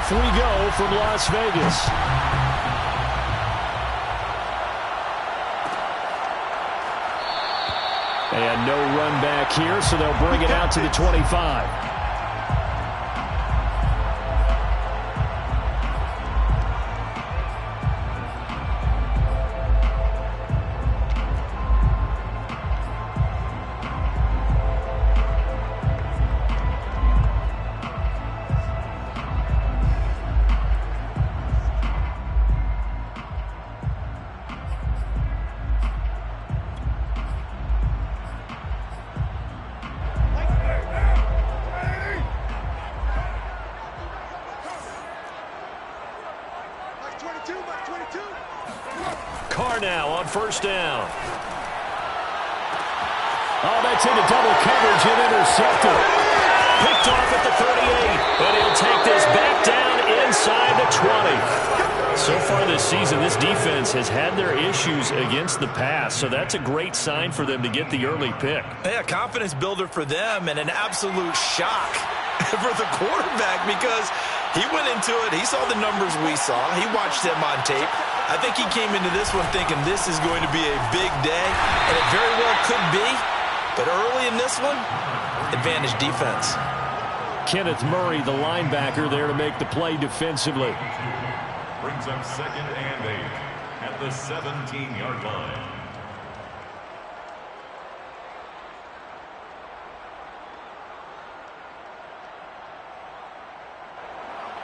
Off we go from Las Vegas. And no run back here, so they'll bring it out to the 25. Carr now on first down. Oh, that's into double coverage and intercepted. Picked off at the 38, but he'll take this back down inside the 20. So far this season, this defense has had their issues against the pass, so that's a great sign for them to get the early pick. Yeah, confidence builder for them and an absolute shock for the quarterback because he went into it. He saw the numbers we saw. He watched them on tape. I think he came into this one thinking this is going to be a big day, and it very well could be. But early in this one, advantage defense. Kenneth Murray, the linebacker, there to make the play defensively. Brings up 2nd and 8 at the 17-yard line.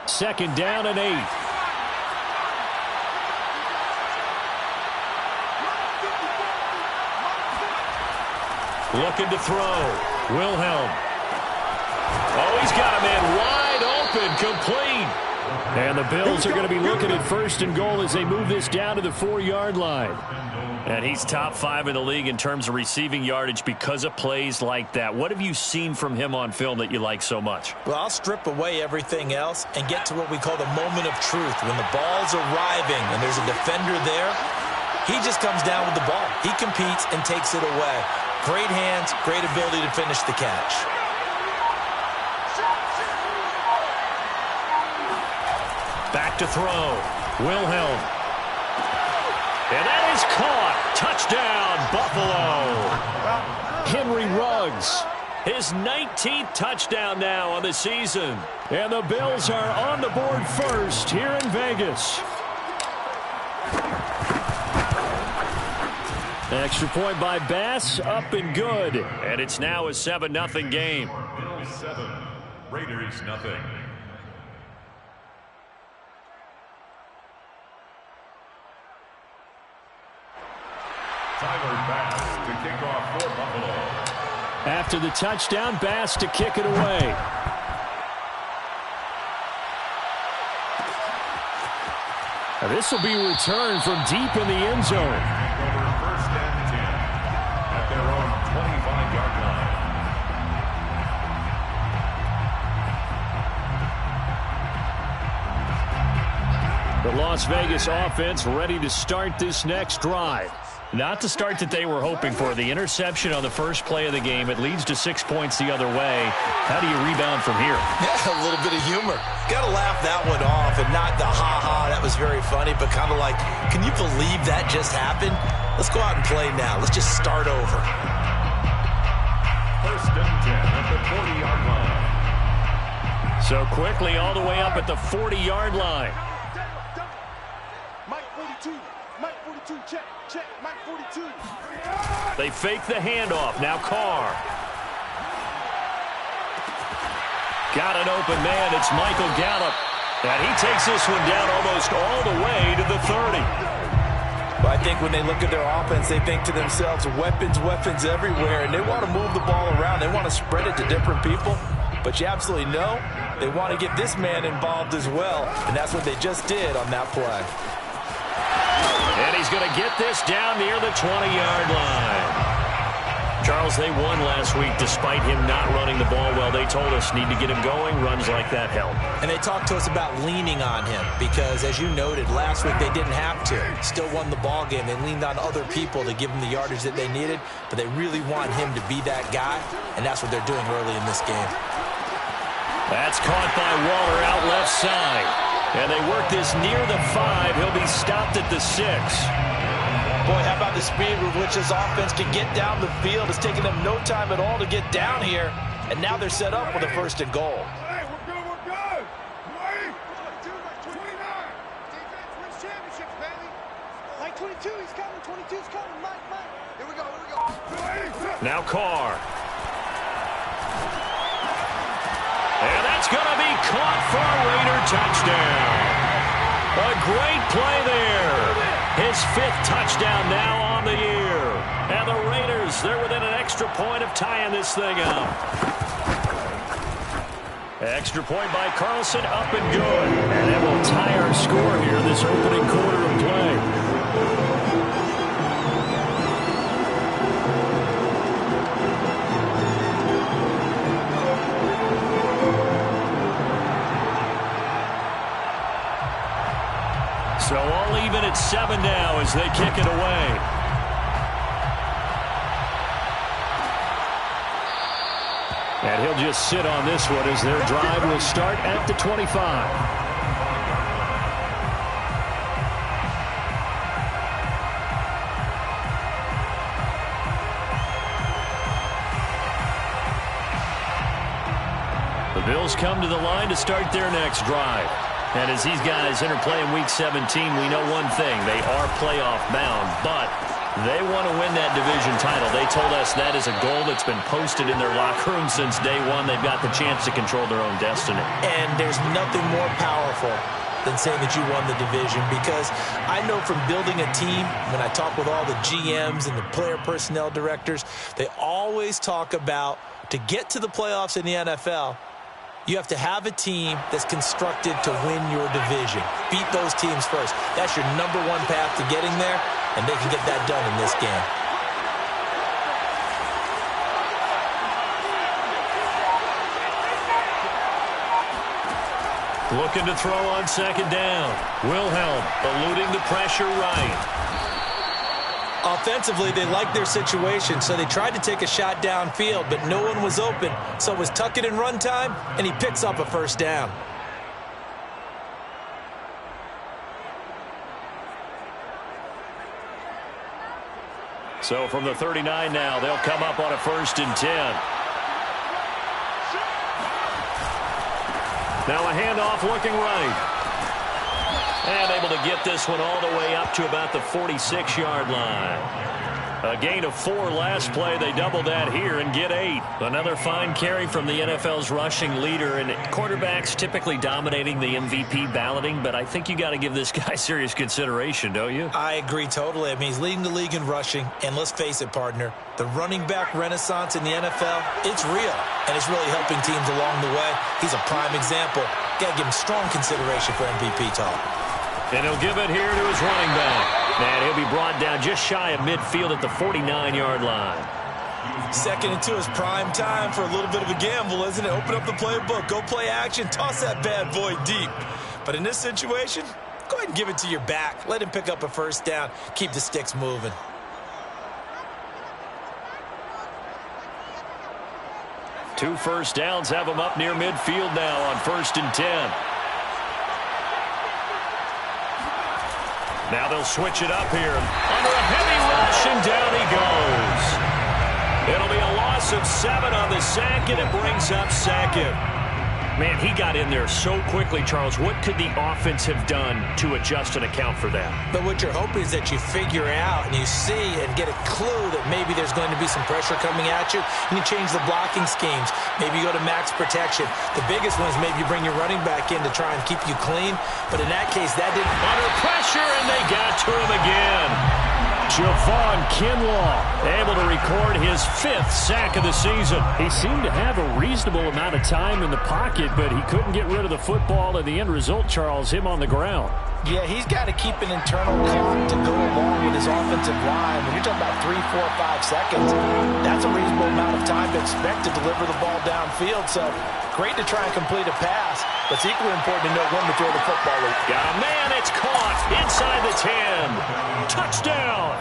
Second down and 8. Looking to throw. Wilhelm. Oh, he's got a man wide open, complete. And the Bills are going to be looking at 1st and goal as they move this down to the 4-yard line. And he's top 5 in the league in terms of receiving yardage because of plays like that. What have you seen from him on film that you like so much? Well, I'll strip away everything else and get to what we call the moment of truth. When the ball's arriving and there's a defender there, he just comes down with the ball. He competes and takes it away. Great hands, great ability to finish the catch. Back to throw. Wilhelm. And that is caught. Touchdown, Buffalo. Henry Ruggs. His 19th touchdown now on the season. And the Bills are on the board first here in Vegas. Extra point by Bass, up and good. And it's now a 7-0 game. Bills 7, Raiders 0. Tyler Bass to kick off for Buffalo. After the touchdown, Bass to kick it away. Now this will be returned from deep in the end zone. The Las Vegas offense ready to start this next drive. Not the start that they were hoping for. The interception on the first play of the game. It leads to 6 points the other way. How do you rebound from here? Yeah, a little bit of humor. Got to laugh that one off and not the ha-ha, that was very funny, but kind of like, can you believe that just happened? Let's go out and play now. Let's just start over. 1st and 10 at the 40-yard line. So quickly all the way up at the 40-yard line. Mike 42, Mike 42, check, Mike 42. They fake the handoff. Now Carr. Got an open man. It's Michael Gallup. And he takes this one down almost all the way to the 30. Well, I think when they look at their offense, they think to themselves, weapons, weapons everywhere. And they want to move the ball around. They want to spread it to different people. But you absolutely know they want to get this man involved as well. And that's what they just did on that play. And he's going to get this down near the 20-yard line. Charles, they won last week despite him not running the ball well. They told us need to get him going. Runs like that help. And they talked to us about leaning on him because, as you noted, last week they didn't have to. Still won the ball game. They leaned on other people to give them the yardage that they needed, but they really want him to be that guy, and that's what they're doing early in this game. That's caught by Waller out left side. And they work this near the 5. He'll be stopped at the 6. Boy, how about the speed with which this offense can get down the field? It's taken them no time at all to get down here. And now they're set up with a 1st and goal. Hey, we're good, we're good. Wait. 29. Defense wins championships, baby. Mike 22, he's coming. 22's coming. Mike. Here we go. Now Carr. And that's going to be caught for a Raider touchdown. A great play there. His 5th touchdown now on the year. And the Raiders, they're within an extra point of tying this thing up. Extra point by Carlson, up and good. And that will tie our score here this opening quarter of play. So all even at 7 now as they kick it away. And he'll just sit on this one as their drive will start at the 25. The Bills come to the line to start their next drive. And as these guys interplay in Week 17, we know one thing. They are playoff bound, but they want to win that division title. They told us that is a goal that's been posted in their locker room since day one. They've got the chance to control their own destiny. And there's nothing more powerful than saying that you won the division, because I know from building a team, when I talk with all the GMs and the player personnel directors, they always talk about, to get to the playoffs in the NFL, you have to have a team that's constructed to win your division. Beat those teams first. That's your #1 path to getting there, and they can get that done in this game. Looking to throw on 2nd down. Wilhelm eluding the pressure right. Offensively, they liked their situation, so they tried to take a shot downfield, but no one was open. So it was tuck it and run time, and he picks up a 1st down. So from the 39 now, they'll come up on a 1st and 10. Now a handoff looking right. And able to get this one all the way up to about the 46-yard line. A gain of 4 last play. They double that here and get 8. Another fine carry from the NFL's rushing leader. And quarterbacks typically dominating the MVP balloting, but I think you got to give this guy serious consideration, don't you? I agree totally. I mean, he's leading the league in rushing. And let's face it, partner, the running back renaissance in the NFL, it's real. And it's really helping teams along the way. He's a prime example. Got to give him strong consideration for MVP talk. And he'll give it here to his running back. And he'll be brought down just shy of midfield at the 49-yard line. 2nd and 2 is prime time for a little bit of a gamble, isn't it? Open up the playbook, go play action, toss that bad boy deep. But in this situation, go ahead and give it to your back. Let him pick up a 1st down. Keep the sticks moving. Two 1st downs have him up near midfield now on 1st and 10. Now they'll switch it up here. Under a heavy rush, and down he goes. It'll be a loss of 7 on the sack, and it brings up 2nd. Man, he got in there so quickly, Charles. What could the offense have done to adjust and account for that? But what you're hoping is that you figure out and you see and get a clue that maybe there's going to be some pressure coming at you, and you change the blocking schemes. Maybe you go to max protection. The biggest one is maybe you bring your running back in to try and keep you clean. But in that case, that didn't... Under pressure, and they got to him again. Javon Kinlaw able to record his 5th sack of the season. He seemed to have a reasonable amount of time in the pocket, but he couldn't get rid of the football, and the end result, Charles, him on the ground. Yeah, he's got to keep an internal clock to go along with his offensive line. When you're talking about 3, 4, 5 seconds, that's a reasonable amount of of time to expect to deliver the ball downfield. So great to try and complete a pass, but it's equally important to know when to throw the football. Got a man, it's caught inside the 10. Touchdown.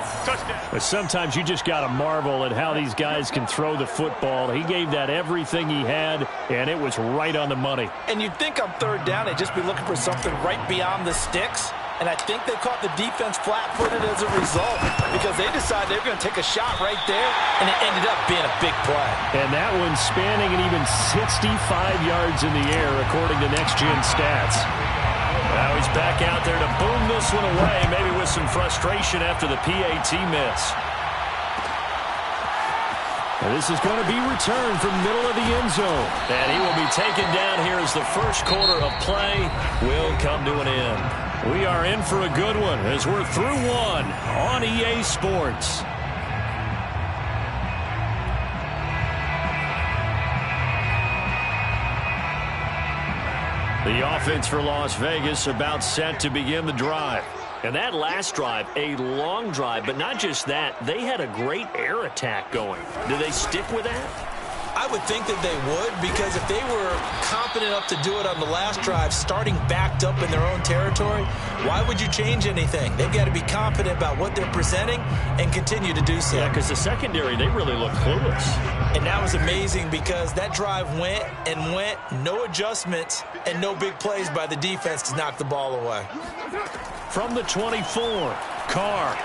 But sometimes you just got to marvel at how these guys can throw the football. He gave that everything he had, and it was right on the money. And you'd think on third down they'd just be looking for something right beyond the sticks. And I think they caught the defense flat-footed as a result because they decided they were going to take a shot right there, and it ended up being a big play. And that one spanning an even 65 yards in the air, according to Next Gen Stats. Now he's back out there to boom this one away, maybe with some frustration after the PAT miss. And this is going to be returned from middle of the end zone. And he will be taken down here as the first quarter of play will come to an end. We are in for a good one as we're through one on EA Sports. The offense for Las Vegas about set to begin the drive. And that last drive, a long drive, but not just that, they had a great air attack going. Do they stick with that? I would think that they would, because if they were confident enough to do it on the last drive, starting backed up in their own territory, why would you change anything? They've got to be confident about what they're presenting and continue to do so. Yeah, because the secondary, they really look clueless. And that was amazing because that drive went and went, no adjustments, and no big plays by the defense to knock the ball away. From the 24, Carr.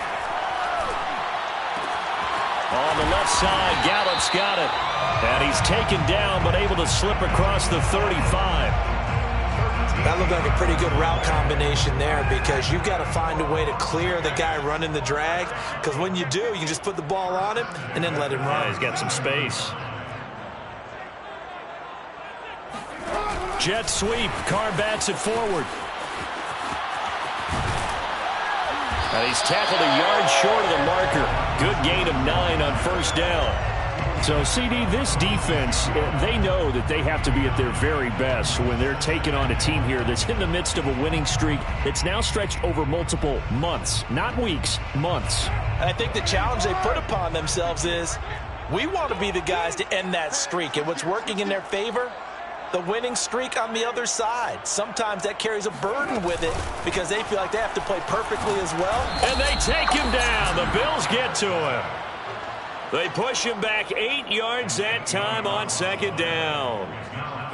On the left side, Gallup's got it. And he's taken down, but able to slip across the 35. That looked like a pretty good route combination there because you've got to find a way to clear the guy running the drag, because when you do, you can just put the ball on him and then let him run. Yeah, he's got some space. Jet sweep. Carr bats it forward. And he's tackled a yard short of the marker. Good gain of 9 on first down. So, CD, this defense, they know that they have to be at their very best when they're taking on a team here that's in the midst of a winning streak that's now stretched over multiple months, not weeks, months. And I think the challenge they put upon themselves is we want to be the guys to end that streak. And what's working in their favor? The winning streak on the other side. Sometimes that carries a burden with it because they feel like they have to play perfectly as well. And they take him down. The Bills get to him. They push him back 8 yards that time on second down.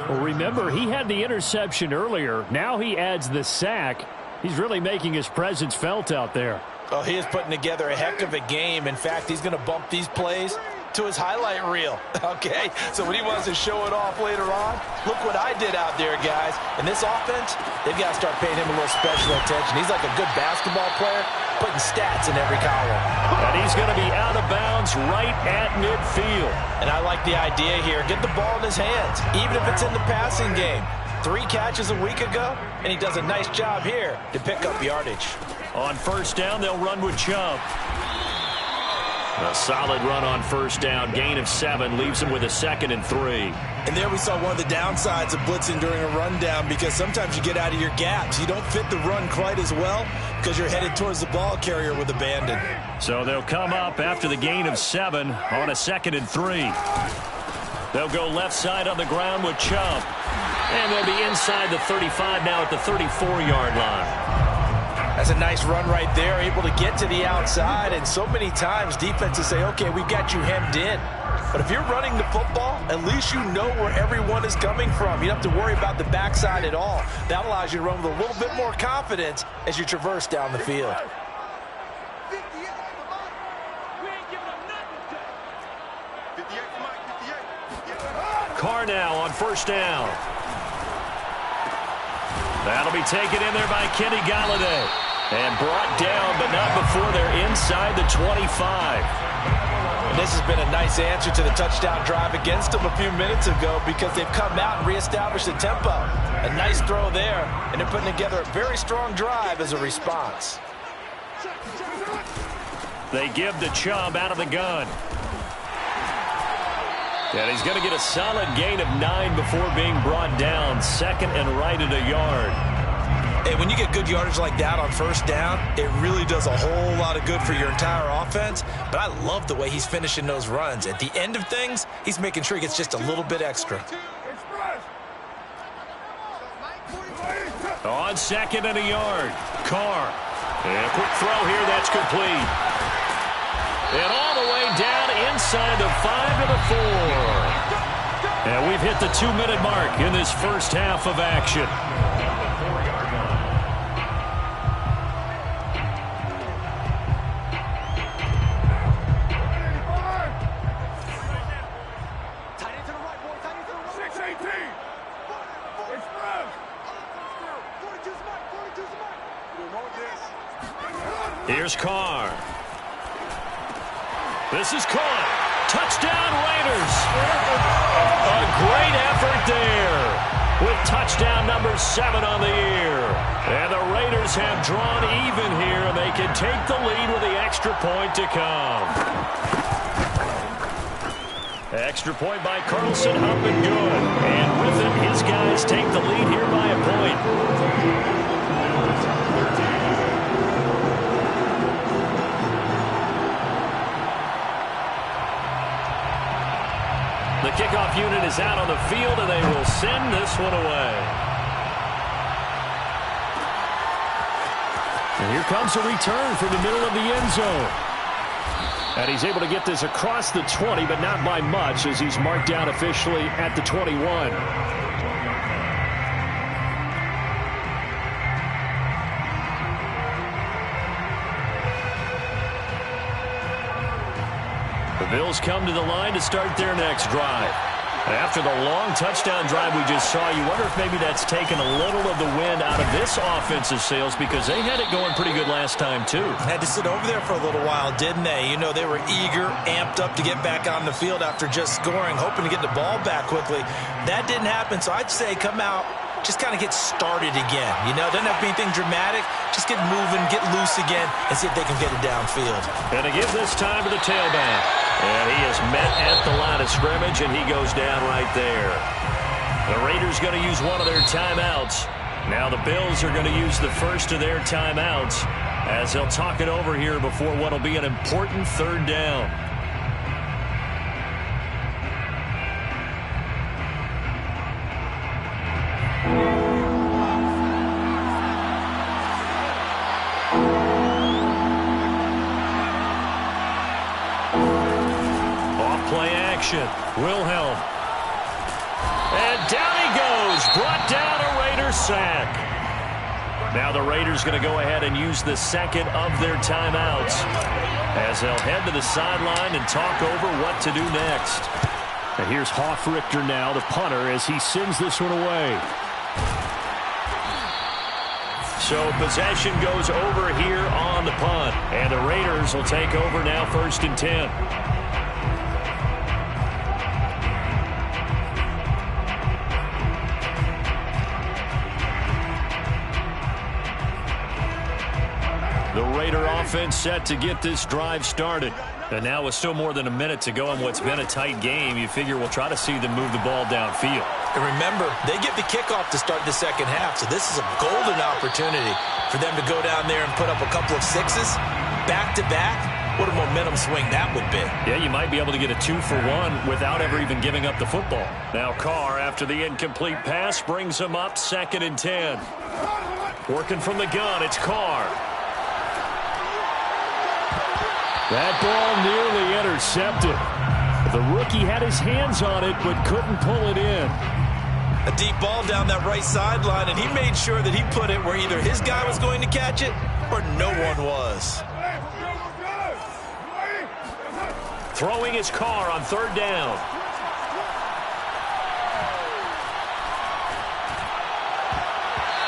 Well, remember, he had the interception earlier. Now he adds the sack. He's really making his presence felt out there. Oh, he is putting together a heck of a game. In fact, he's going to bump these plays to his highlight reel, okay? So when he wants to show it off later on, look what I did out there, guys. And this offense, they've got to start paying him a little special attention. He's like a good basketball player, putting stats in every column. And he's going to be out of bounds right at midfield. And I like the idea here. Get the ball in his hands, even if it's in the passing game. 3 catches a week ago, and he does a nice job here to pick up yardage. On first down, they'll run with Chubb. A solid run on first down. Gain of 7 leaves him with a 2nd and 3. And there we saw one of the downsides of blitzing during a rundown, because sometimes you get out of your gaps. You don't fit the run quite as well because you're headed towards the ball carrier with abandon. So they'll come up after the gain of 7 on a 2nd and 3. They'll go left side on the ground with Chubb. And they'll be inside the 35 now at the 34-yard line. That's a nice run right there, able to get to the outside. And so many times defenses say, okay, we've got you hemmed in. But if you're running the football, at least you know where everyone is coming from. You don't have to worry about the backside at all. That allows you to run with a little bit more confidence as you traverse down the field. Carr now on first down. That'll be taken in there by Kenny Golladay. And brought down, but not before they're inside the 25. And this has been a nice answer to the touchdown drive against them a few minutes ago, because they've come out and reestablished the tempo. A nice throw there, and they're putting together a very strong drive as a response. They give the Chubb out of the gun. And he's going to get a solid gain of 9 before being brought down. 2nd and right at a yard. And when you get good yardage like that on first down, it really does a whole lot of good for your entire offense, but I love the way he's finishing those runs. At the end of things, he's making sure he gets just a little bit extra. On second and a yard, Carr. And a quick throw here, that's complete. And all the way down inside the 5 to the 4. And we've hit the 2-minute mark in this first half of action. Here's Carr. This is caught. Touchdown, Raiders. A great effort there with touchdown number 7 on the year. And the Raiders have drawn even here, and they can take the lead with the extra point to come. Extra point by Carlson, up and good. And with it, his guys take the lead here by a point. The kickoff unit is out on the field, and they will send this one away. And here comes a return from the middle of the end zone. And he's able to get this across the 20, but not by much, as he's marked down officially at the 21. The Bills come to the line to start their next drive. After the long touchdown drive we just saw, you wonder if maybe that's taken a little of the wind out of this offensive sails, because they had it going pretty good last time too. Had to sit over there for a little while, didn't they? You know, they were eager, amped up to get back on the field after just scoring, hoping to get the ball back quickly. That didn't happen, so I'd say come out, just kind of get started again. You know, doesn't have to be anything dramatic. Just get moving, get loose again, and see if they can get it downfield. And to give this time to the tailback. And he is met at the line of scrimmage, and he goes down right there. The Raiders going to use one of their timeouts. Now the Bills are going to use the first of their timeouts as they'll talk it over here before what will be an important third down. Wilhelm. And down he goes. Brought down a Raiders sack. Now the Raiders going to go ahead and use the second of their timeouts as they'll head to the sideline and talk over what to do next. And here's Hofrichter now, the punter, as he sends this one away. So possession goes over here on the punt. And the Raiders will take over now, 1st and 10. The Raider offense set to get this drive started. And now with still more than a minute to go in what's been a tight game, you figure we'll try to see them move the ball downfield. And remember, they get the kickoff to start the second half, so this is a golden opportunity for them to go down there and put up a couple of sixes back-to-back. What a momentum swing that would be. Yeah, you might be able to get a 2-for-1 without ever even giving up the football. Now Carr, after the incomplete pass, brings him up 2nd and 10. Working from the gun, it's Carr. That ball nearly intercepted. The rookie had his hands on it but couldn't pull it in. A deep ball down that right sideline, and he made sure that he put it where either his guy was going to catch it or no one was. Throwing his Carr on 3rd down.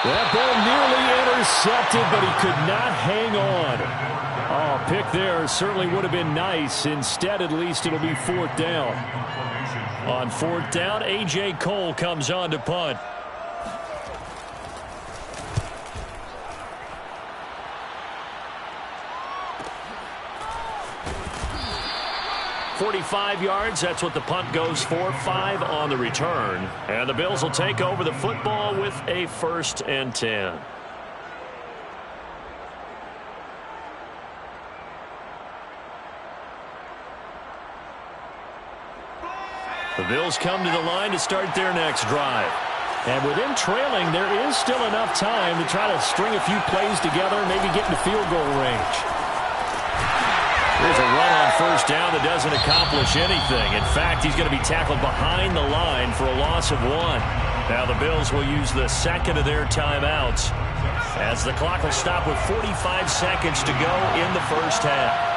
That ball nearly intercepted, but he could not hang on. Oh, pick there certainly would have been nice. Instead, at least it'll be 4th down. On 4th down, A.J. Cole comes on to punt. "45 yards, that's what the punt goes for. 5 on the return. And the Bills will take over the football with a 1st and 10. The Bills come to the line to start their next drive. And with them trailing, there is still enough time to try to string a few plays together and maybe get into field goal range. Here's a run on first down that doesn't accomplish anything. In fact, he's going to be tackled behind the line for a loss of 1. Now the Bills will use the second of their timeouts as the clock will stop with 45 seconds to go in the first half.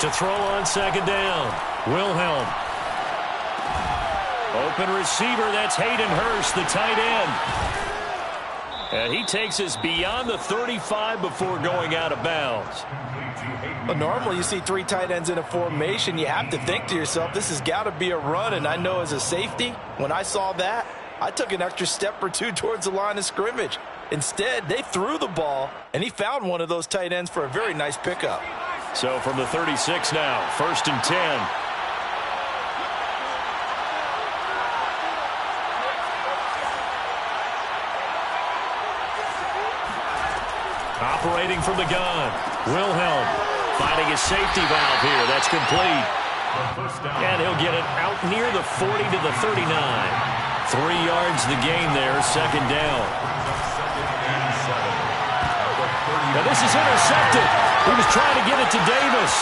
To throw on second down, Wilhelm. Open receiver, that's Hayden Hurst, the tight end. And he takes us beyond the 35 before going out of bounds. Well, normally you see 3 tight ends in a formation. You have to think to yourself, this has got to be a run. And I know as a safety, when I saw that, I took an extra step or 2 towards the line of scrimmage. Instead, they threw the ball, and he found one of those tight ends for a very nice pickup. So from the 36 now, 1st and 10. Operating from the gun, Wilhelm finding his safety valve here. That's complete. And he'll get it out near the 40 to the 39. 3 yards the gain there, second down. Now this is intercepted. He was trying to get it to Davis.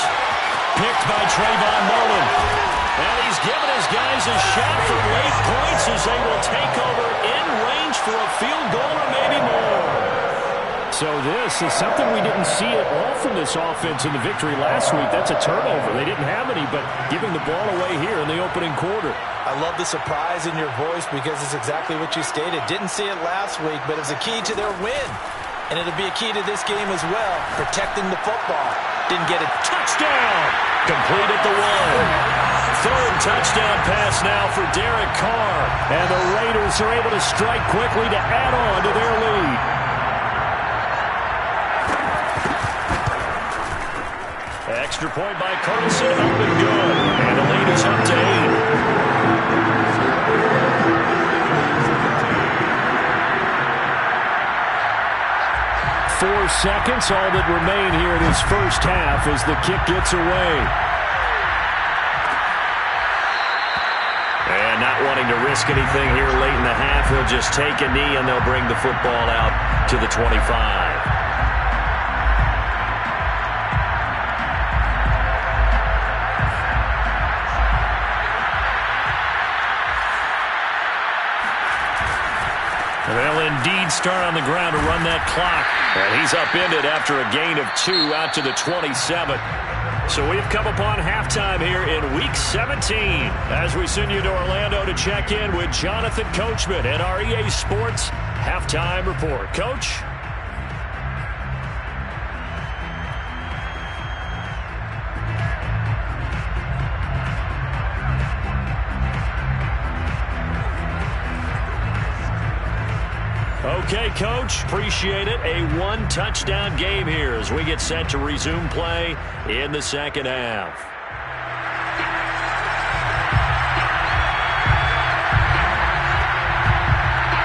Picked by Trayvon Mullen. And he's given his guys a shot for late points as they will take over in range for a field goal or maybe more. So this is something we didn't see at all from this offense in the victory last week. That's a turnover. They didn't have any, but giving the ball away here in the opening quarter. I love the surprise in your voice because it's exactly what you stated. Didn't see it last week, but it's a key to their win. And it'll be a key to this game as well, protecting the football. Didn't get it. Touchdown! Complete at the 1. 3rd touchdown pass now for Derek Carr. And the Raiders are able to strike quickly to add on to their lead. Extra point by Carlson, up and good. And the lead is up to 8. 4 seconds, all that remain here in his first half as the kick gets away. And not wanting to risk anything here late in the half, he'll just take a knee and they'll bring the football out to the 25. They'll indeed start on the ground to run that clock. And he's upended after a gain of 2 out to the 27. So we've come upon halftime here in Week 17 as we send you to Orlando to check in with Jonathan Coachman at our EA Sports Halftime Report. Coach? Okay, Coach, appreciate it. A 1-touchdown game here as we get set to resume play in the second half.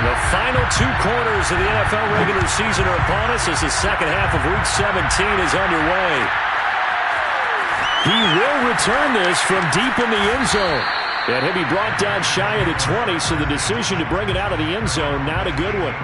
The final 2 quarters of the NFL regular season are upon us as the second half of Week 17 is underway. He will return this from deep in the end zone. And he'll be brought down shy of the 20, so the decision to bring it out of the end zone, not a good one.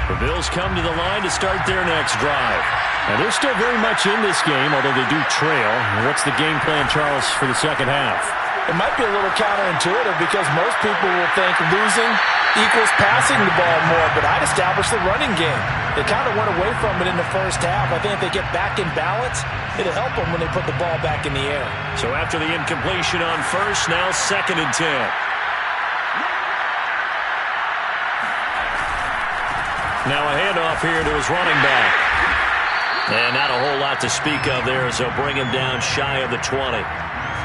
The Bills come to the line to start their next drive. And they're still very much in this game, although they do trail. And what's the game plan, Charles, for the second half? It might be a little counterintuitive because most people will think losing equals passing the ball more, but I'd establish the running game. They kind of went away from it in the first half. I think if they get back in balance, it'll help them when they put the ball back in the air. So after the incompletion on first, now 2nd and 10. Now a handoff here to his running back. And not a whole lot to speak of there as they'll bring him down shy of the 20.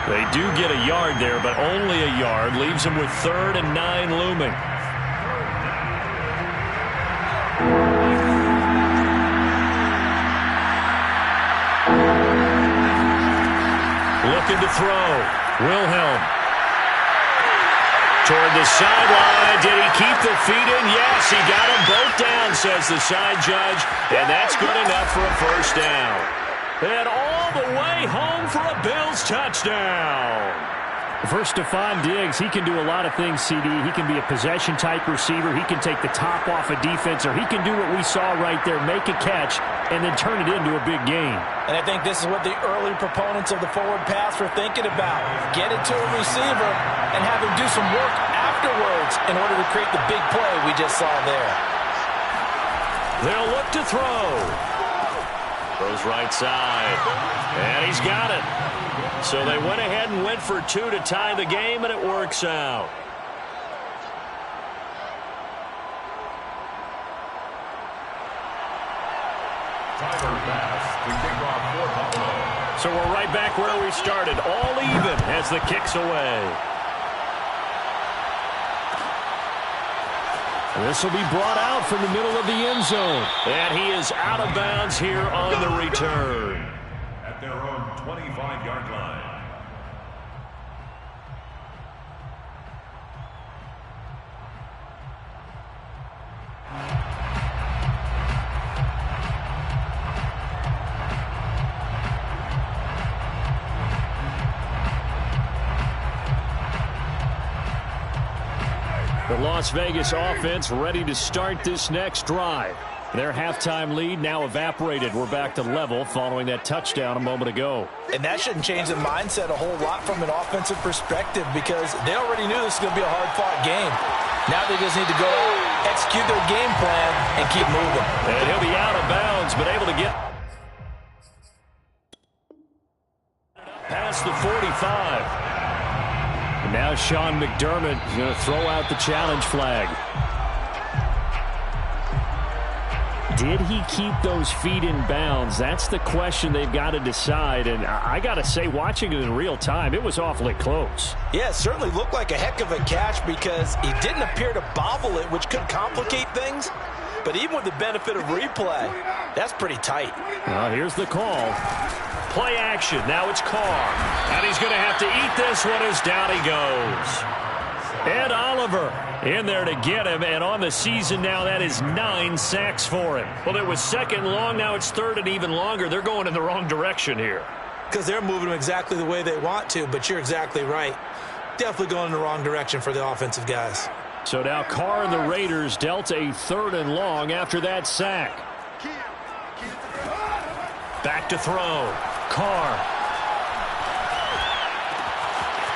They do get a yard there, but only a yard. Leaves them with 3rd and 9 looming. Looking to throw. Wilhelm. Toward the sideline. Did he keep the feet in? Yes, he got them both down, says the side judge. And that's good enough for a first down. And all the way home for a Bills touchdown. First, Stephon Diggs, he can do a lot of things, CD. He can be a possession-type receiver. He can take the top off a defense, or he can do what we saw right there, make a catch, and then turn it into a big game. And I think this is what the early proponents of the forward pass were thinking about. Get it to a receiver and have him do some work afterwards in order to create the big play we just saw there. They'll look to throw. Throws right side. And he's got it. So they went ahead and went for two to tie the game, and it works out. Tyler Bass to kick off for Buffalo. So we're right back where we started. All even as the kick's away. This will be brought out from the middle of the end zone. And he is out of bounds here on the return. At their own 25-yard line. The Las Vegas offense ready to start this next drive. Their halftime lead now evaporated. We're back to level following that touchdown a moment ago. And that shouldn't change the mindset a whole lot from an offensive perspective because they already knew this was going to be a hard-fought game. Now they just need to go out, execute their game plan, and keep moving. And he'll be out of bounds, but able to get past the 45. And now Sean McDermott is going to throw out the challenge flag. Did he keep those feet in bounds? That's the question they've got to decide. And I got to say, watching it in real time, it was awfully close. Yeah, it certainly looked like a heck of a catch because he didn't appear to bobble it, which could complicate things. But even with the benefit of replay, that's pretty tight. Well, here's the call. Play action. Now it's Carr. And he's going to have to eat this one as down he goes. Ed Oliver in there to get him, and on the season now, that is 9 sacks for him. Well, it was second long, now it's third and even longer. They're going in the wrong direction here. Because they're moving them exactly the way they want to, but you're exactly right. Definitely going in the wrong direction for the offensive guys. So now Carr and the Raiders dealt a third and long after that sack. Back to throw. Carr.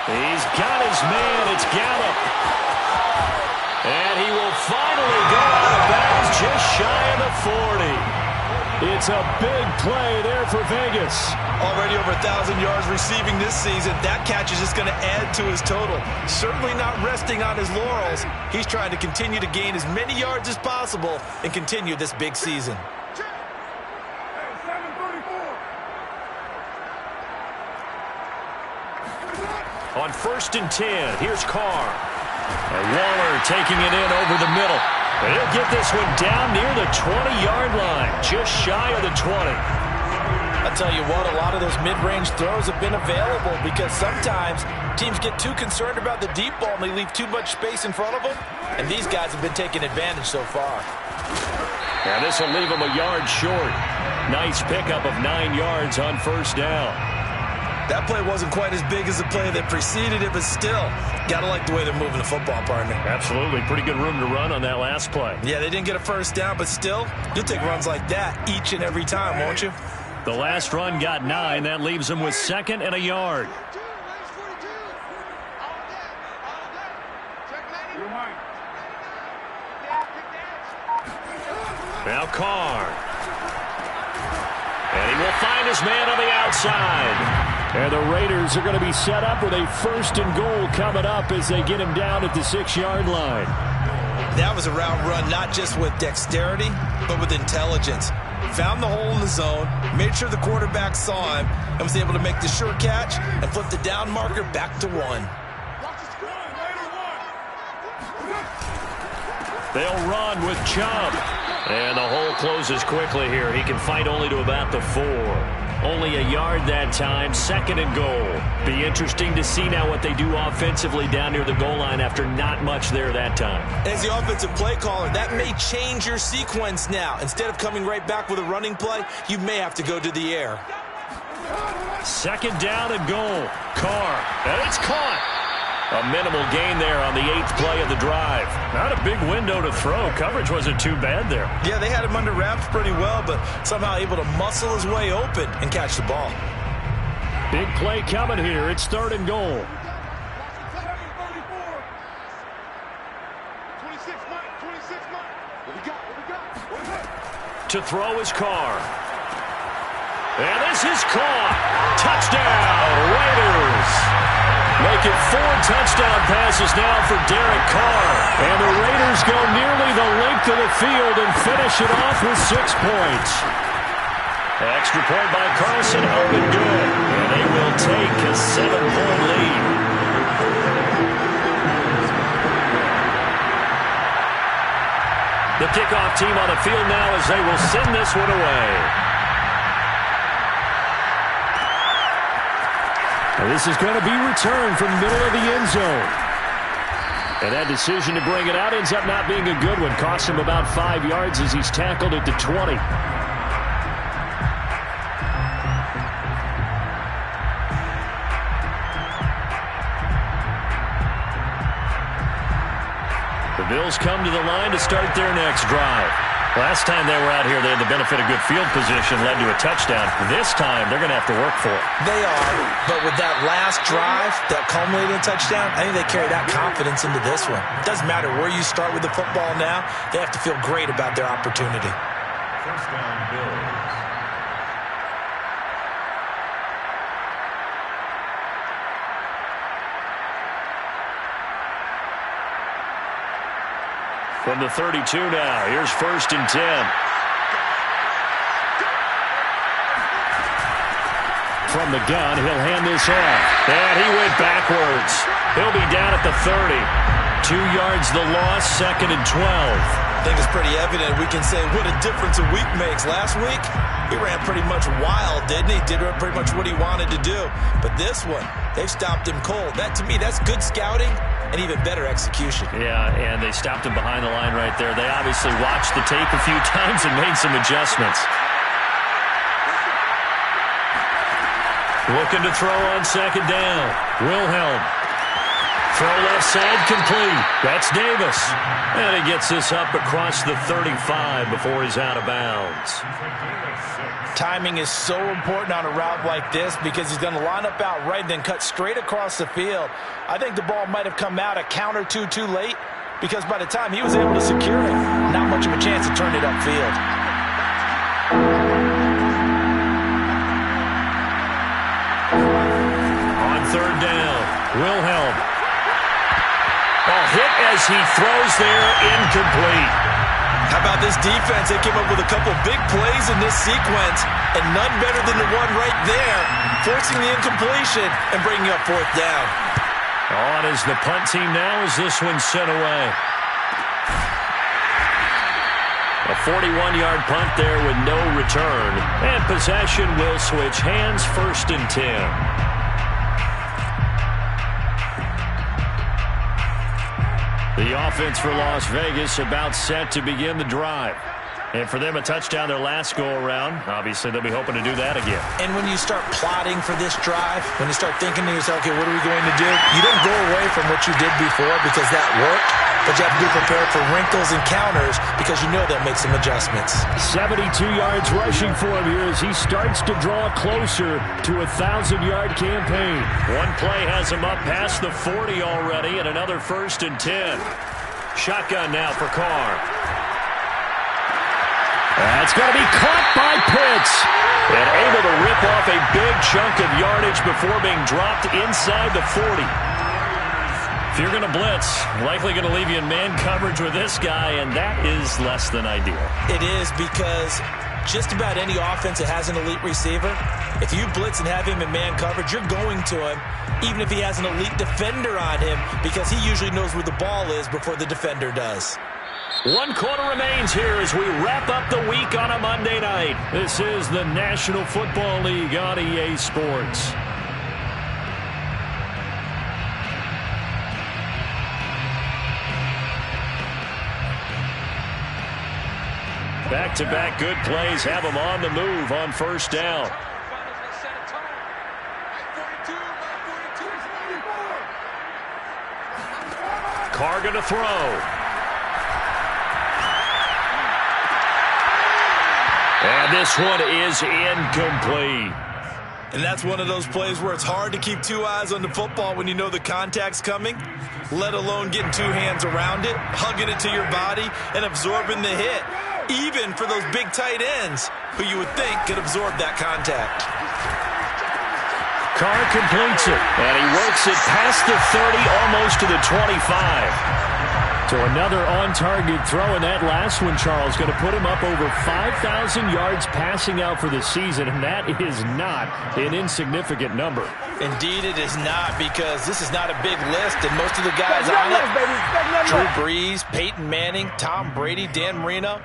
He's got his man. It's Gallup. And he will finally go out of bounds just shy of the 40. It's a big play there for Vegas. Already over 1,000 yards receiving this season. That catch is just going to add to his total. Certainly not resting on his laurels. He's trying to continue to gain as many yards as possible and continue this big season. On 1st and 10, here's Carr. And Waller taking it in over the middle. And he'll get this one down near the 20-yard line, just shy of the 20. I'll tell you what, a lot of those mid-range throws have been available because sometimes teams get too concerned about the deep ball and they leave too much space in front of them. And these guys have been taking advantage so far. And this will leave them a yard short. Nice pickup of 9 yards on 1st down. That play wasn't quite as big as the play that preceded it, but still, got to like the way they're moving the football, partner. Absolutely. Pretty good room to run on that last play. Yeah, they didn't get a first down, but still, you'll take runs like that each and every time, won't you? The last run got 9. That leaves them with 2nd and a yard. Now Carr. And he will find his man on the outside. And the Raiders are going to be set up with a 1st and goal coming up as they get him down at the 6-yard line. That was a route run not just with dexterity, but with intelligence. Found the hole in the zone, made sure the quarterback saw him, and was able to make the sure catch and flip the down marker back to 1. They'll run with Chubb. And the hole closes quickly here. He can fight only to about the 4. Only a yard that time, 2nd and goal. Be interesting to see now what they do offensively down near the goal line after not much there that time. As the offensive play caller, that may change your sequence now. Instead of coming right back with a running play, you may have to go to the air. 2nd down and goal. Carr, and it's caught. A minimal gain there on the 8th play of the drive. Not a big window to throw. Coverage wasn't too bad there. Yeah, they had him under wraps pretty well, but somehow able to muscle his way open and catch the ball. Big play coming here. It's 3rd and goal. 26, Mike. 26, Mike. What we got? To throw is Carr. And this is caught. Touchdown, Raiders. Make it 4 touchdown passes now for Derek Carr. And the Raiders go nearly the length of the field and finish it off with 6 points. Extra point by Carlson, up and good. And they will take a 7-point lead. The kickoff team on the field now as they will send this one away. And this is going to be returned from the middle of the end zone. And that decision to bring it out ends up not being a good one. Cost him about 5 yards as he's tackled at the 20. The Bills come to the line to start their next drive. Last time they were out here, they had the benefit of good field position, led to a touchdown. This time, they're going to have to work for it. They are, but with that last drive, that culminating touchdown, I think they carry that confidence into this one. It doesn't matter where you start with the football now. They have to feel great about their opportunity. 1st down, Bills. From the 32 now, here's 1st and 10. From the gun, he'll hand this off. And he went backwards. He'll be down at the 30. 2 yards the loss, 2nd and 12. I think it's pretty evident. We can say what a difference a week makes. Last week, he ran pretty much wild, didn't he? Did pretty much what he wanted to do. But this one, they've stopped him cold. That, to me, that's good scouting and even better execution. Yeah, and they stopped him behind the line right there. They obviously watched the tape a few times and made some adjustments. Looking to throw on 2nd down. Wilhelm. Throw left side complete. That's Davis. And he gets this up across the 35 before he's out of bounds. Timing is so important on a route like this because he's going to line up out right and then cut straight across the field. I think the ball might have come out a count or two too late because by the time he was able to secure it, not much of a chance to turn it upfield. On 3rd down, Wilhelm. Ball hit as he throws there, incomplete. How about this defense? They came up with a couple big plays in this sequence, and none better than the one right there, forcing the incompletion and bringing up 4th down. On is the punt team now as this one's sent away. A 41-yard punt there with no return. And possession will switch hands, 1st and 10. The offense for Las Vegas about set to begin the drive. And for them, a touchdown their last go-around. Obviously, they'll be hoping to do that again. And when you start plotting for this drive, when you start thinking to yourself, okay, what are we going to do? You don't go away from what you did before because that worked, but you have to be prepared for wrinkles and counters because you know they'll make some adjustments. 72 yards rushing for him here as he starts to draw closer to a 1,000-yard campaign. One play has him up past the 40 already, and another 1st and 10. Shotgun now for Carr. That's going to be caught by Pitts. And able to rip off a big chunk of yardage before being dropped inside the 40. If you're going to blitz, likely going to leave you in man coverage with this guy, and that is less than ideal. It is because just about any offense that has an elite receiver, if you blitz and have him in man coverage, you're going to him, even if he has an elite defender on him, because he usually knows where the ball is before the defender does. 1 quarter remains here as we wrap up the week on a Monday night. This is the National Football League on EA Sports. Back-to-back good plays have them on the move on first down. Carr going to throw. And this one is incomplete. And that's one of those plays where it's hard to keep 2 eyes on the football when you know the contact's coming, let alone getting 2 hands around it, hugging it to your body, and absorbing the hit. Even for those big tight ends who you would think could absorb that contact. Carr completes it, and he works it past the 30, almost to the 25. So another on-target throw, and that last one, Charles, going to put him up over 5,000 yards passing out for the season, and that is not an insignificant number. Indeed it is not, because this is not a big list, and most of the guys on it, Drew Brees, Peyton Manning, Tom Brady, Dan Marino,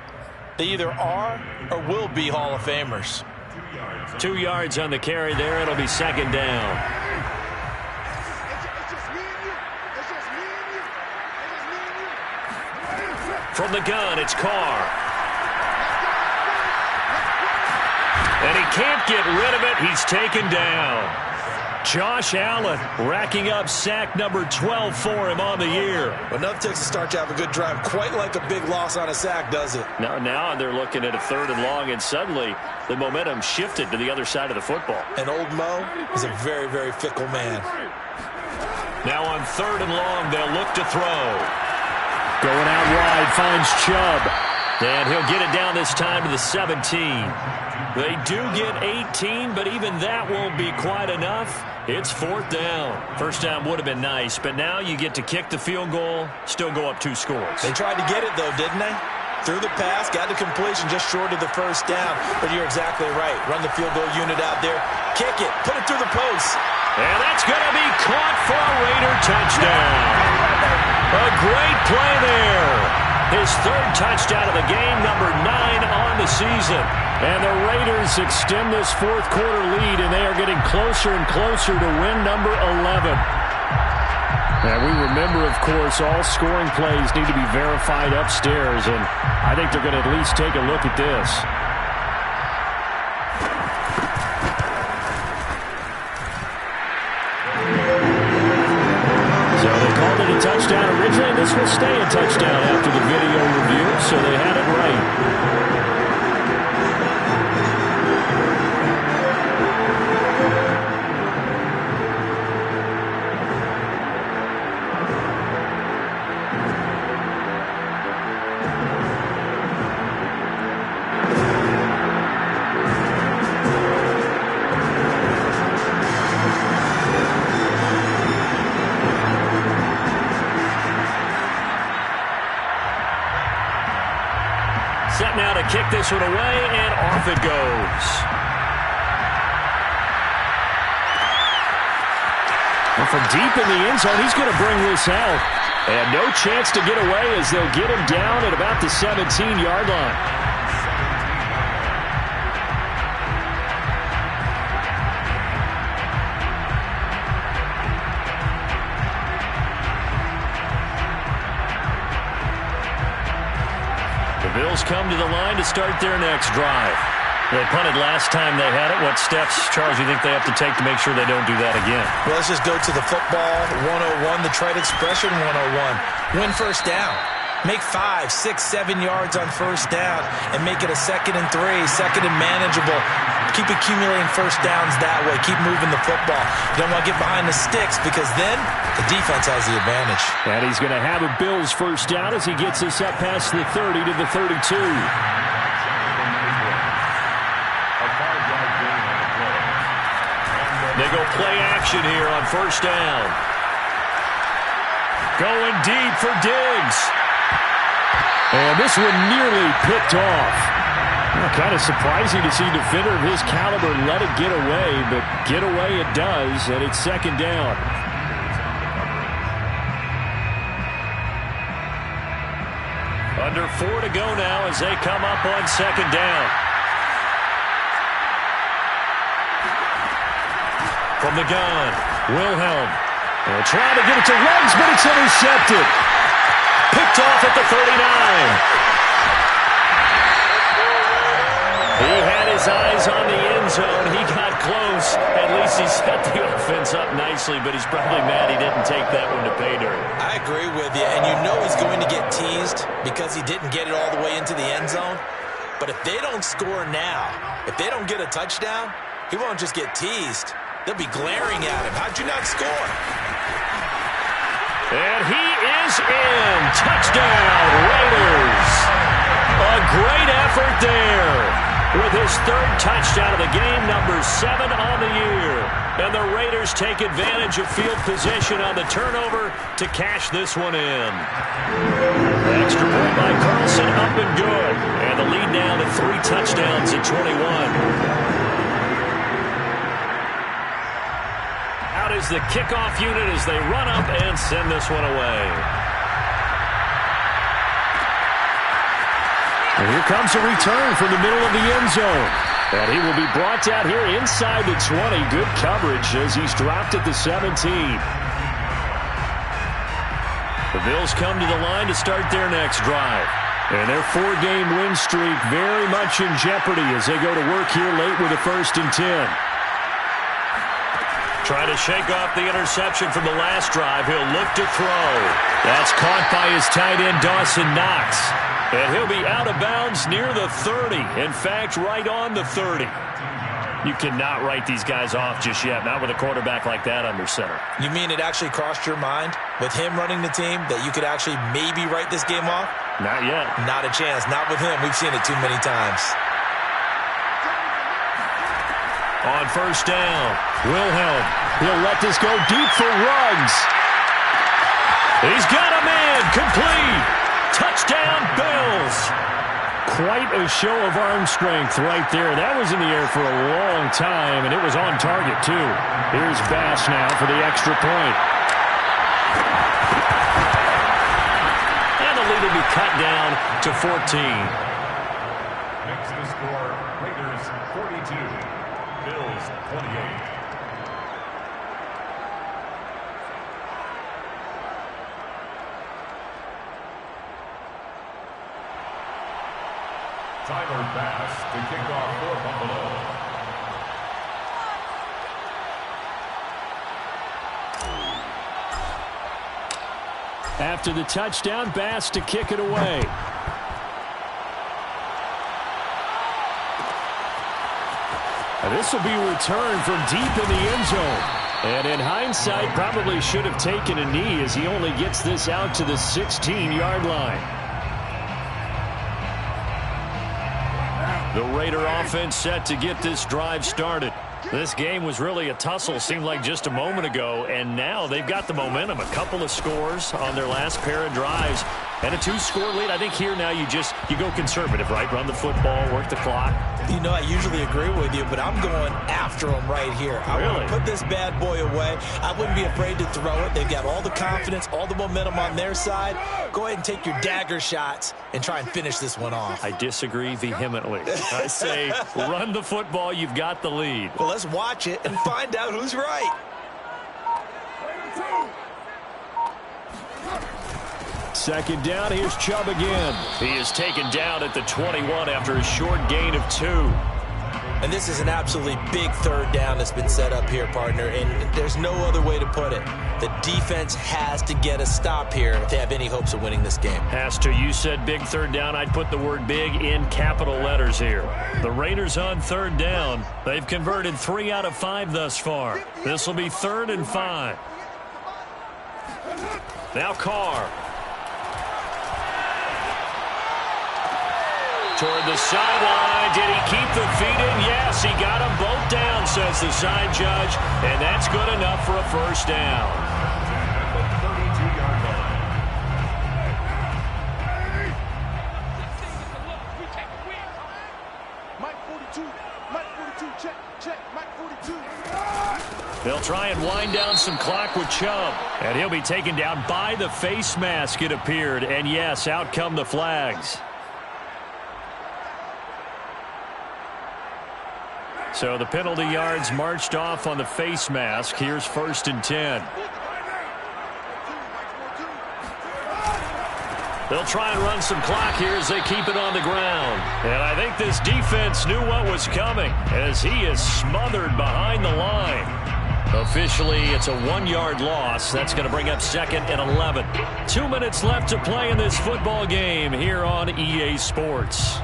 they either are or will be Hall of Famers. 2 yards on the carry there. It'll be second down. From the gun, it's Carr. And he can't get rid of it. He's taken down. Josh Allen racking up sack number 12 for him on the year. Well, enough takes to start to have a good drive. Quite like a big loss on a sack, does it? Now they're looking at a 3rd and long, and suddenly the momentum shifted to the other side of the football. And old Mo is a very, very fickle man. Now on 3rd and long, they'll look to throw. Going out wide, finds Chubb. And he'll get it down this time to the 17. They do get 18, but even that won't be quite enough. It's 4th down. First down would have been nice, but now you get to kick the field goal, still go up 2 scores. They tried to get it, though, didn't they? Threw the pass, got the completion just short of the first down. But you're exactly right. Run the field goal unit out there. Kick it. Put it through the post. And that's going to be caught for a Raider touchdown. A great play there. His 3rd touchdown of the game, number 9 on the season. And the Raiders extend this 4th quarter lead, and they are getting closer and closer to win number 11. And we remember, of course, all scoring plays need to be verified upstairs, and I think they're going to at least take a look at this. So they called it a touchdown originally. This will stay a touchdown after the video review, so they had it right. Set now to kick this one away, and off it goes. And from deep in the end zone, he's going to bring this out. And no chance to get away as they'll get him down at about the 17-yard line. Bills come to the line to start their next drive. They punted last time they had it. What steps, Charles, you think they have to take to make sure they don't do that again? Well, let's just go to the football 101, the trade expression 101. Win first down. Make 5, 6, 7 yards on first down and make it a 2nd and 3, 2nd and manageable. Keep accumulating first downs that way. Keep moving the football. You don't want to get behind the sticks because then the defense has the advantage. And he's going to have a Bills first down as he gets this up past the 30 to the 32. They go play action here on first down. Going deep for Diggs. And this one nearly picked off. Kind of surprising to see a defender of his caliber let it get away, but get away it does, and it's second down. Under 4 to go now as they come up on second down. From the gun, Wilhelm. They'll try to get it to Ruggs, but it's intercepted. Picked off at the 39. He had his eyes on the end zone. He got close. At least he set the offense up nicely, but he's probably mad he didn't take that one to pay dirt. I agree with you, and you know he's going to get teased because he didn't get it all the way into the end zone. But if they don't score now, if they don't get a touchdown, he won't just get teased. They'll be glaring at him. How'd you not score? And he is in. Touchdown, Raiders. A great effort there. With his third touchdown of the game, number 7 on the year. And the Raiders take advantage of field position on the turnover to cash this one in. The extra point by Carlson, up and good. And the lead now to 3 touchdowns at 21. Out is the kickoff unit as they run up and send this one away. And here comes a return from the middle of the end zone. And he will be brought out here inside the 20. Good coverage as he's dropped at the 17. The Bills come to the line to start their next drive. And their 4-game win streak very much in jeopardy as they go to work here late with a 1st and 10. Trying to shake off the interception from the last drive. He'll look to throw. That's caught by his tight end, Dawson Knox. And he'll be out of bounds near the 30. In fact, right on the 30. You cannot write these guys off just yet, not with a quarterback like that under center. You mean it actually crossed your mind with him running the team that you could actually maybe write this game off? Not yet. Not a chance. Not with him. We've seen it too many times. On first down, Wilhelm. He'll let this go deep for Ruggs. He's got a man. Complete. Touchdown, Bills. Quite a show of arm strength right there. That was in the air for a long time, and it was on target, too. Here's Bass now for the extra point. And the lead will be cut down to 14. Makes the score Raiders 42, Bills 28. Tyler Bass to kick off for Buffalo. After the touchdown, Bass to kick it away. And this will be returned from deep in the end zone. And in hindsight, probably should have taken a knee as he only gets this out to the 16-yard line. The Raider offense set to get this drive started. This game was really a tussle, seemed like just a moment ago, and now they've got the momentum. A couple of scores on their last pair of drives and a 2-score lead. I think here now you go conservative, right? Run the football, work the clock. You know, I usually agree with you, but I'm going after them right here. I want to put this bad boy away. I wouldn't be afraid to throw it. They've got all the confidence, all the momentum on their side. Go ahead and take your dagger shots and try and finish this one off. I disagree vehemently. I say run the football. You've got the lead. Well, let's watch it and find out who's right. Second down, here's Chubb again. He is taken down at the 21 after a short gain of 2. And this is an absolutely big third down that's been set up here, partner, and there's no other way to put it. The defense has to get a stop here if they have any hopes of winning this game. Has to. You said big third down. I'd put the word big in capital letters here. The Raiders on third down. They've converted 3 out of 5 thus far. This will be 3rd and 5. Now Carr. Toward the sideline. Did he keep the feet in? Yes, he got them both down, says the side judge. And that's good enough for a first down. At the 32-yard line. Mike 42, check, Mike 42. They'll try and wind down some clock with Chubb. And he'll be taken down by the face mask, it appeared. And yes, out come the flags. So the penalty yards marched off on the face mask. Here's 1st and 10. They'll try and run some clock here as they keep it on the ground. And I think this defense knew what was coming as he is smothered behind the line. Officially, it's a 1-yard loss. That's going to bring up 2nd and 11. 2 minutes left to play in this football game here on EA Sports.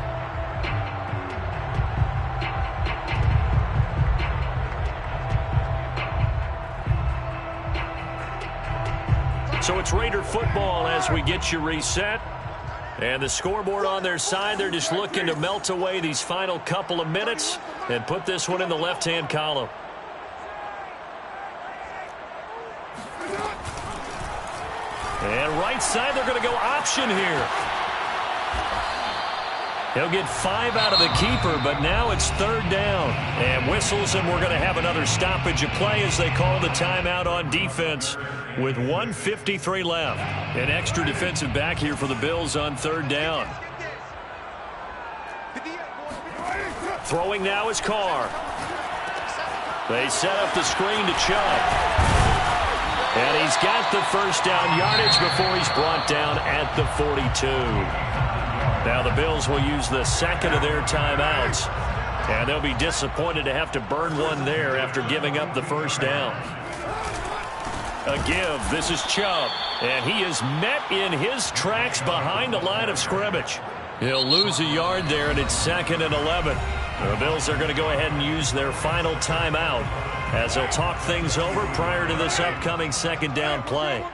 So it's Raider football as we get you reset. And the scoreboard on their side, they're just looking to melt away these final couple of minutes and put this one in the left-hand column. And right side, they're going to go option here. He'll get 5 out of the keeper, but now it's 3rd down. And whistles, and we're going to have another stoppage of play as they call the timeout on defense with 1:53 left. An extra defensive back here for the Bills on 3rd down. Throwing now is Carr. They set up the screen to Chubb. And he's got the 1st down yardage before he's brought down at the 42. Now the Bills will use the 2nd of their timeouts. And they'll be disappointed to have to burn one there after giving up the 1st down. A give. This is Chubb. And he is met in his tracks behind the line of scrimmage. He'll lose a yard there, and it's 2nd and 11. The Bills are going to go ahead and use their final timeout as they'll talk things over prior to this upcoming 2nd down play.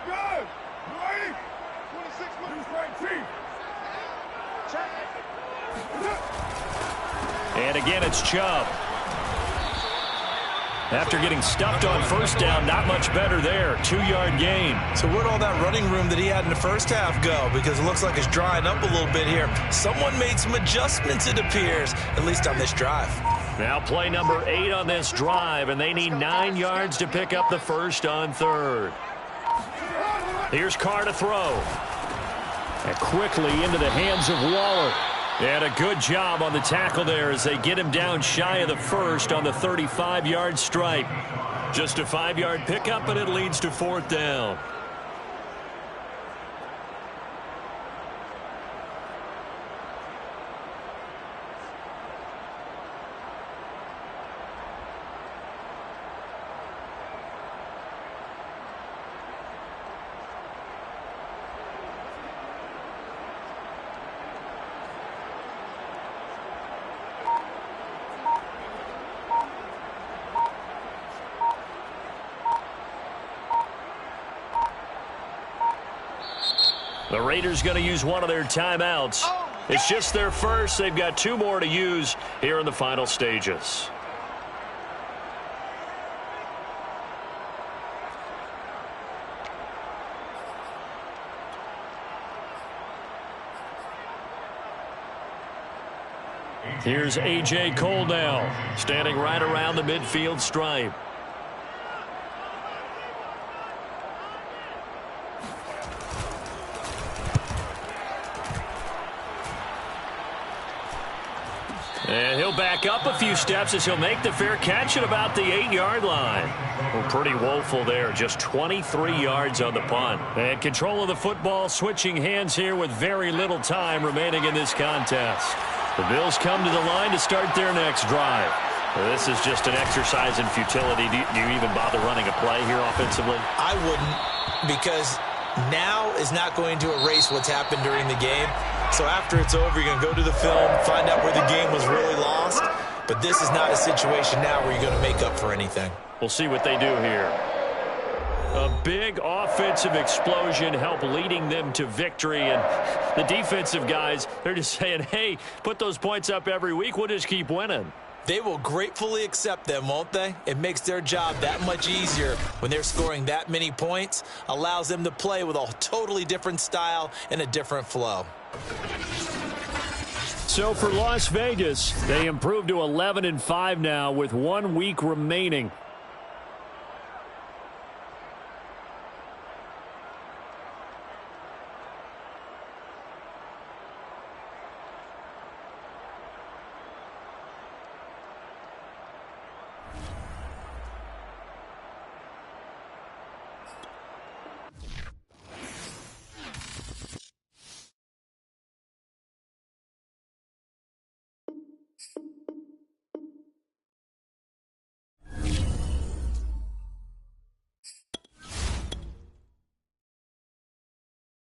And again, it's Chubb. After getting stuffed on 1st down, not much better there. 2-yard gain. So where'd all that running room that he had in the 1st half go? Because it looks like it's drying up a little bit here. Someone made some adjustments, it appears, at least on this drive. Now play number 8 on this drive, and they need 9 yards to pick up the 1st on 3rd. Here's Carr to throw. And quickly into the hands of Waller. And a good job on the tackle there as they get him down shy of the 1st on the 35-yard stripe. Just a 5-yard pickup, and it leads to 4th down. The Raiders going to use one of their timeouts. It's just their first. They've got 2 more to use here in the final stages. Here's A.J. Cole now, standing right around the midfield stripe. And he'll back up a few steps as he'll make the fair catch at about the 8-yard line. Well, pretty woeful there. Just 23 yards on the punt. And control of the football switching hands here with very little time remaining in this contest. The Bills come to the line to start their next drive. This is just an exercise in futility. Do you even bother running a play here offensively? I wouldn't, because now is not going to erase what's happened during the game. So after it's over, you're going to go to the film, find out where the game was really lost. But this is not a situation now where you're going to make up for anything. We'll see what they do here. A big offensive explosion helped leading them to victory. And the defensive guys, they're just saying, hey, put those points up every week. We'll just keep winning. They will gratefully accept them, won't they? It makes their job that much easier when they're scoring that many points. Allows them to play with a totally different style and a different flow. So for Las Vegas, they improved to 11-5 now with 1 week remaining.